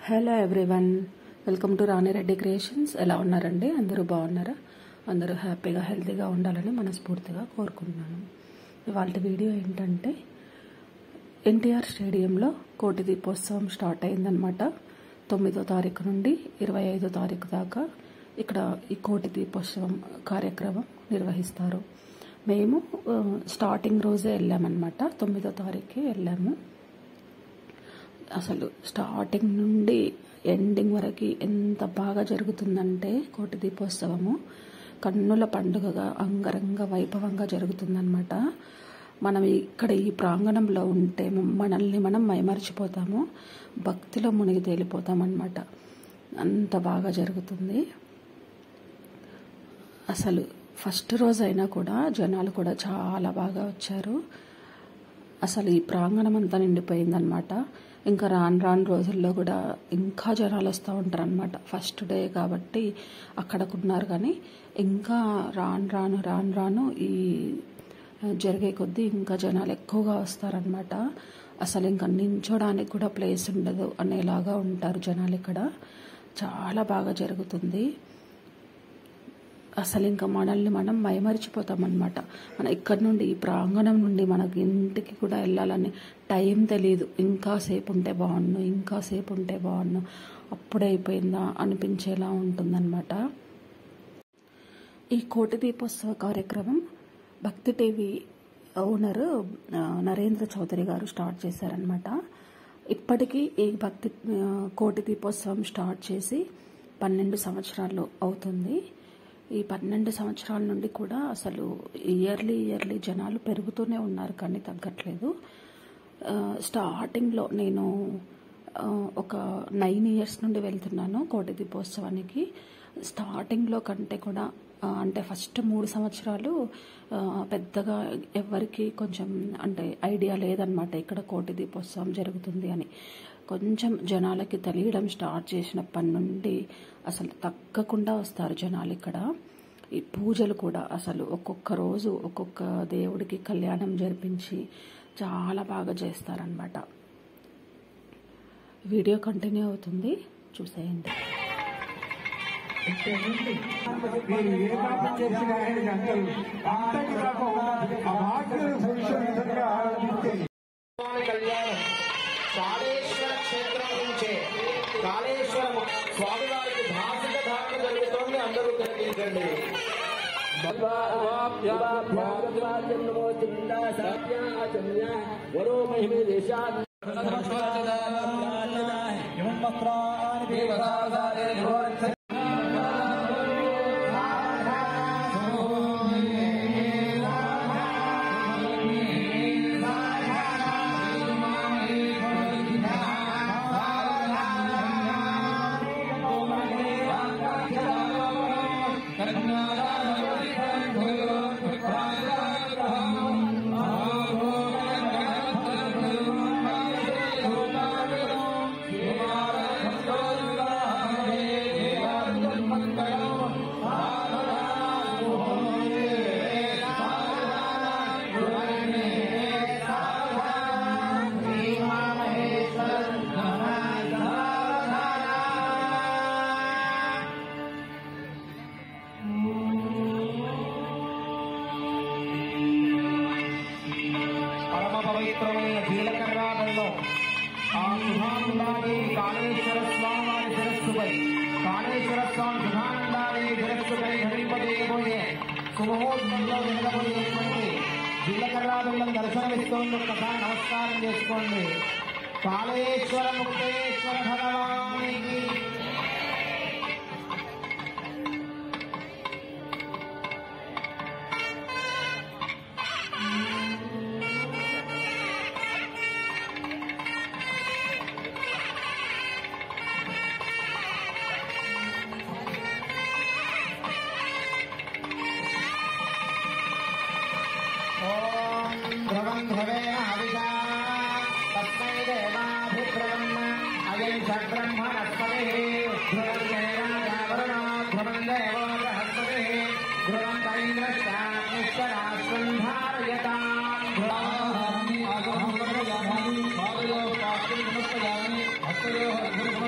Hello everyone, welcome to Rani Reddy creations. ఎలా ఉన్నారండి? అందరూ బాగున్నారా? అందరూ హ్యాపీగా హెల్తీగా ఉండాలని మనస్ఫూర్తిగా కోరుకుంటున్నాను. ఇవాళ వీడియో ఏంటంటే, ఎన్టీఆర్ స్టేడియంలో కోటి దీపోత్సవం స్టార్ట్ అయిందనమాట. 9వ తారీఖు నుండి 25వ తారీఖు దాకా ఇక్కడ ఈ కోటి దీపోత్సవం కార్యక్రమం నిర్వహిస్తారు. మేము స్టార్టింగ్ రోజే వెళ్ళామన్నమాట. 9వ తారీఖే వెళ్ళాము. అసలు స్టార్టింగ్ నుండి ఎండింగ్ వరకు ఎంత బాగా జరుగుతుందంటే, కోటి దీపోత్సవము కన్నుల పండుగగా అంగరంగ వైభవంగా జరుగుతుందన్నమాట. మనం ఇక్కడ ఈ ప్రాంగణంలో ఉంటే మనల్ని మనం మైమరిచిపోతాము, భక్తిలో మునిగి తేలిపోతామన్నమాట. అంత బాగా జరుగుతుంది. అసలు ఫస్ట్ రోజు అయినా కూడా జనాలు కూడా చాలా బాగా వచ్చారు. అసలు ఈ ప్రాంగణం అంతా నిండిపోయిందనమాట. ఇంకా రాను రోజుల్లో కూడా ఇంకా జనాలు వస్తూ ఉంటారు అనమాట. ఫస్ట్ డే కాబట్టి అక్కడకున్నారు, కానీ ఇంకా రాను ఈ జరిగే కొద్దీ ఇంకా జనాలు ఎక్కువగా వస్తారనమాట. అసలు ఇంకా నించోడానికి కూడా ప్లేస్ ఉండదు అనేలాగా ఉంటారు జనాలు. ఇక్కడ చాలా బాగా జరుగుతుంది. అసలు ఇంకా మనల్ని మనం మైమరిచిపోతామన్నమాట. మన ఇక్కడ నుండి ఈ ప్రాంగణం నుండి మనకి ఇంటికి కూడా వెళ్ళాలని టైం తెలియదు. ఇంకా సేపు ఉంటే బాగుండు, అప్పుడే అయిపోయిందా అనిపించేలా ఉంటుందన్నమాట. ఈ కోటి దీపోత్సవ కార్యక్రమం భక్తి టీవీ ఓనర్ నరేంద్ర చౌదరి గారు స్టార్ట్ చేశారనమాట. ఇప్పటికీ ఈ కోటి దీపోత్సవం స్టార్ట్ చేసి 12 సంవత్సరాలు అవుతుంది. ఈ 12 సంవత్సరాల నుండి కూడా అసలు ఇయర్లీ జనాలు పెరుగుతూనే ఉన్నారు, కానీ తగ్గట్లేదు. స్టార్టింగ్లో నేను ఒక 9 ఇయర్స్ నుండి వెళ్తున్నాను కోటి దీపోత్సవానికి. స్టార్టింగ్లో కంటే కూడా అంటే ఫస్ట్ 3 సంవత్సరాలు పెద్దగా ఎవరికి కొంచెం అంటే ఐడియా లేదనమాట ఇక్కడ కోటి దీపోత్సవం జరుగుతుంది అని. కొంచెం జనాలకి తెలియడం స్టార్ట్ చేసినప్పటి నుండి అసలు తగ్గకుండా వస్తారు జనాలు ఇక్కడ. ఈ పూజలు కూడా అసలు ఒక్కొక్క రోజు ఒక్కొక్క దేవుడికి కళ్యాణం జరిపించి చాలా బాగా చేస్తారనమాట. వీడియో కంటిన్యూ అవుతుంది, చూసేయండి. కాళేశ్వర క్షేత్రం నుంచే కాళేశ్వరం స్వామివారికి భాషిక ధారణ జరుగుతోంది. అందరూ తిలకించండి. పవిత్రమైన జీలకర్రాలలో ఆ శుభానందాదేవి కాళేశ్వర స్వామి వారి శిరస్సుపై కాళేశ్వర స్వామి శుభానందాదేవి శిరస్సుపై ధరింపజేయబోయే శుభముహూర్తంలో జరగబోయేటువంటి జీలకర్రాదులను దర్శనమిస్తోంది. ఒక్కసారి నమస్కారం చేసుకోండి. కాళేశ్వర ముక్తేశ్వర భగవానికి ధ్రువం ధ్రువేణ హవిషా తస్మై దేవాభిప్రవన్న అయం సబ్రహ్మణస్పతి ధ్రువం దేవావరుణో ధ్రువం దేవో బృహస్పతి ధ్రువం తైంద్రశ్చాగ్నిశ్చరాశ్వం ధారయతాం ధ్రువం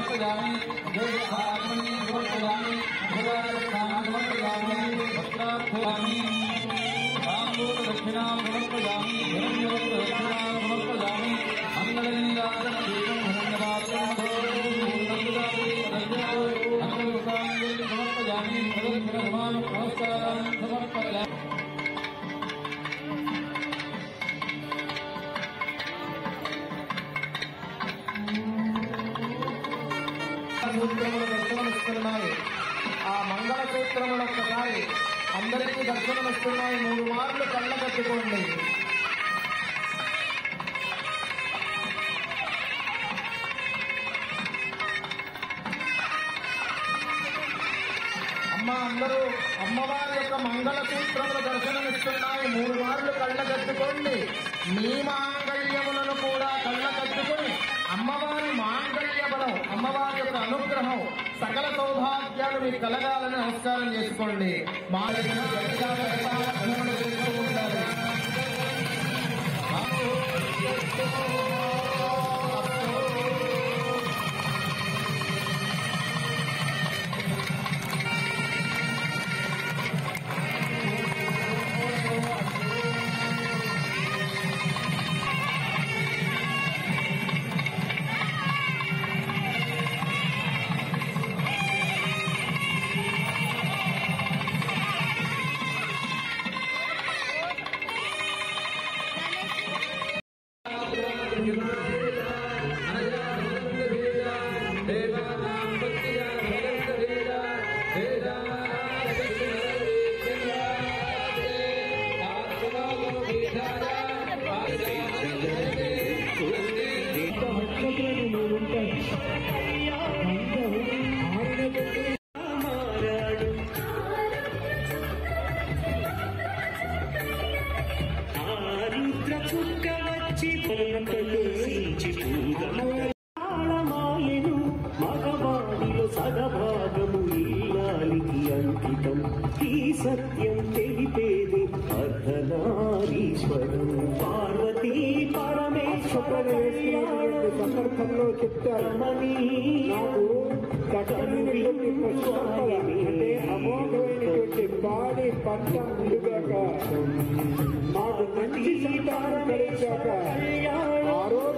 సమర్పయామి దేవాగ్ని సమర్పయామి భుజాస్థానం సమర్పయామి వస్త్రాభయామి తాంబూల దక్షిణాం సమర్పయామి హిరణ్యవస్త్ర దక్షిణాం సమర్పయామి మంగళనీరాజన దీపం సమర్పయామి నమస్కారం సమర్పయామి. సూత్రములు దర్శనమిస్తున్నాయి. ఆ మంగళ సూత్రములు ఒక్కసారి అందరికీ దర్శనమిస్తున్నాయి. 3 మార్లు కళ్ళ కట్టుకోండి. అందరూ అమ్మవారి యొక్క మంగళ సూత్రములు దర్శనమిస్తున్నాయి. 3 మార్లు కళ్ళ కట్టుకోండి. మీ మాంగళ్యములను కూడా కళ్ళ కట్టుకుని అమ్మవారి మాంగళ్య బలం, అమ్మవారి యొక్క అనుగ్రహం, సకల సౌభాగ్యాలు మీకు కలగాలని నమస్కారం చేసుకోండి. మా మగవాడిలో సగభాగము ఈనాలికి అంకితం. ఈ సత్యం తెలిపేది అర్ధనారీశ్వరం. పార్వతీ పరమేశ్వర సందర్భంలో చెప్తారమని నాకు అంటే అమోఘమైనటువంటి బాడీ పంట ముందుగాక మాకు మంచి సంతానం కలిగాక ఆరోగ్య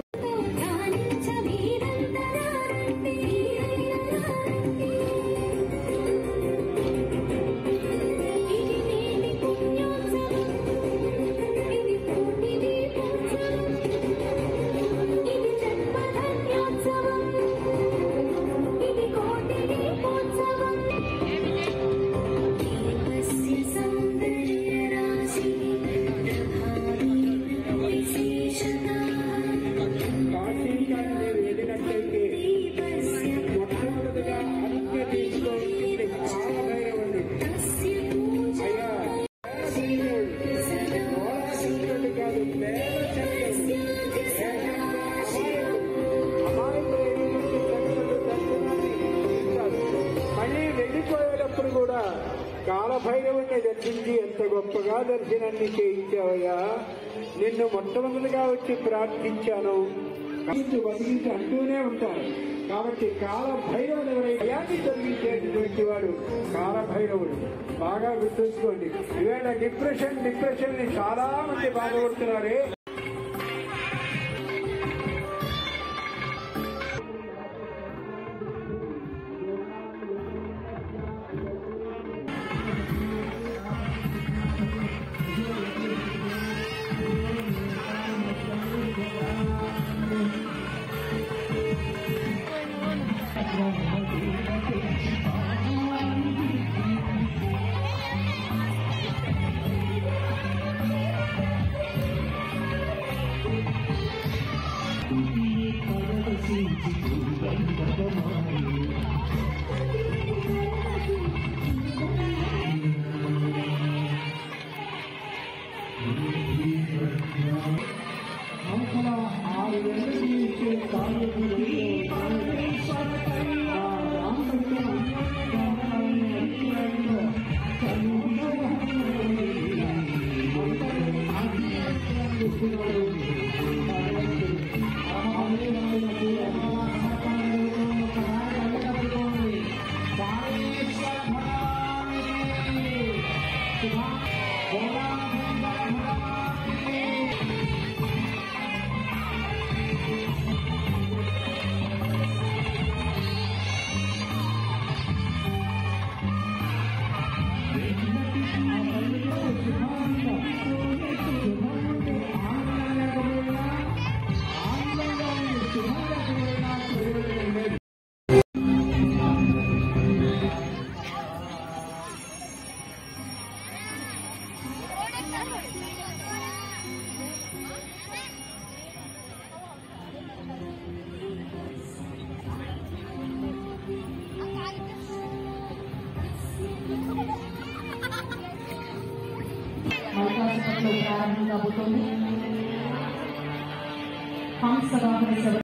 వెళ్ళిపోయేటప్పుడు కూడా కాలభైరవుని దర్శించి ఎంత గొప్పగా దర్శనాన్ని చేయించావయ్యా. నిన్ను మొట్టమొదటిగా వచ్చి ప్రార్థించాను, బతికించి అంటూనే ఉంటారు. కాబట్టి కాలభైరవుడు ఎవరైనా తొలగించేటటువంటి వాడు కాలభైరవుడు. బాగా గుర్తుంచుకోండి. ఈవేళ డిప్రెషన్ ని చాలా మంది బాధపడుతున్నారే. Thank you. ప్రారంభం కాబోతోంది. హంసవాహన సేవ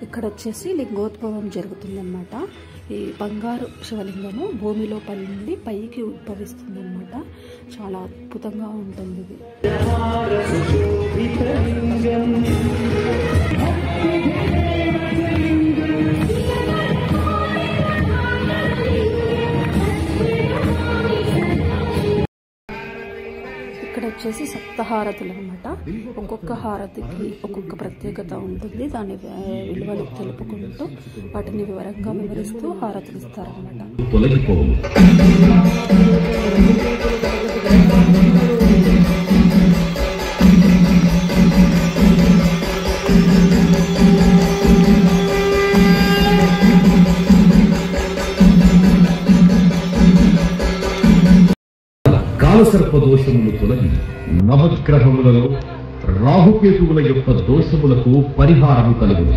ఇక్కడ వచ్చేసి లింగోద్భవం జరుగుతుందన్నమాట. ఈ బంగారు శివలింగము భూమిలో నుండి పైకి ఉద్భవిస్తుందన్నమాట. చాలా అద్భుతంగా ఉంటుంది ఇది. ఇక్కడ వచ్చేసి సప్తహారతులు అనమాట. ఒక్కొక్క హారతికి ఒక్కొక్క ప్రత్యేకత ఉంటుంది. దాని విలువలు తెలుపుకుంటూ వాటిని వివరంగా వివరిస్తూ హారతులు ఇస్తారనమాట. కాలసర్ప దోషములు తొలగి నవగ్రహములలో రాహుకేతువుల యొక్క దోషములకు పరిహారము కలుగును.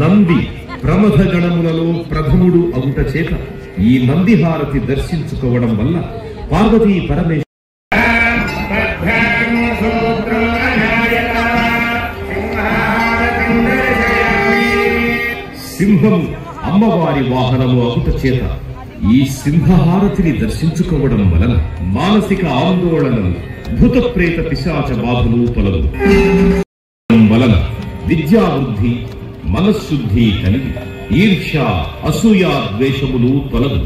నంది ప్రమథ గణములలో ప్రథముడు అవుట చేత ఈ నంది హారతి దర్శించుకోవడం వల్ల పార్వతీ పరమేశ్వర సింహము అమ్మవారి వాహనము అవుట చేత ఈ సింహహారతిని దర్శించుకోవడం వలన మానసిక ఆందోళనలు భూత ప్రేత పిశాచ బాధలు తొలగు వలన విద్యావృద్ధి మనశుద్ధి కలిగి ఈర్ష్య అసూయ ద్వేషములు తొలగు.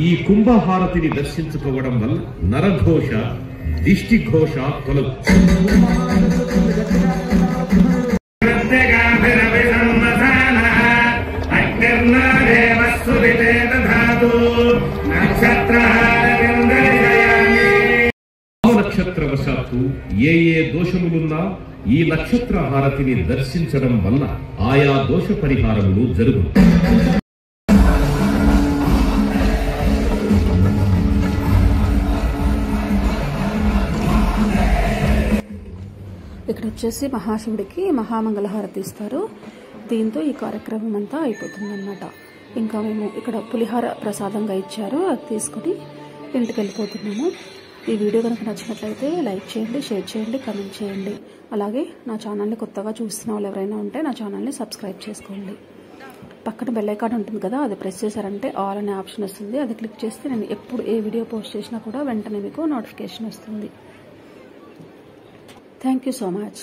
ఈ కుంభహారతిని దర్శించుకోవడం వల్ల నరఘోష దిష్టి ఘోష తొలగు. నక్షత్రవశాత్తు ఏ దోషములున్నా ఈ నక్షత్ర హారతిని దర్శించడం వల్ల ఆయా దోష పరిహారములు జరుగు. ఇక్కడ వచ్చేసి మహాశివుడికి మహామంగళహారతి ఇస్తారు. దీంతో ఈ కార్యక్రమం అంతా అయిపోతుందన్నమాట. ఇంకా మేము ఇక్కడ పులిహార ప్రసాదంగా ఇచ్చారు, అది తీసుకుని ఇంటికి వెళ్ళిపోతున్నాము. ఈ వీడియో కనుక నచ్చినట్లయితే లైక్ చేయండి, షేర్ చేయండి, కామెంట్ చేయండి. అలాగే నా ఛానల్ని కొత్తగా చూస్తున్న వాళ్ళు ఎవరైనా ఉంటే నా ఛానల్ని సబ్స్క్రైబ్ చేసుకోండి. పక్కన బెల్ ఐకాన్ ఉంటుంది కదా, అది ప్రెస్ చేశారంటే ఆల్ అనే ఆప్షన్ వస్తుంది. అది క్లిక్ చేస్తే నేను ఎప్పుడు ఏ వీడియో పోస్ట్ చేసినా కూడా వెంటనే మీకు నోటిఫికేషన్ వస్తుంది. Thank you so much.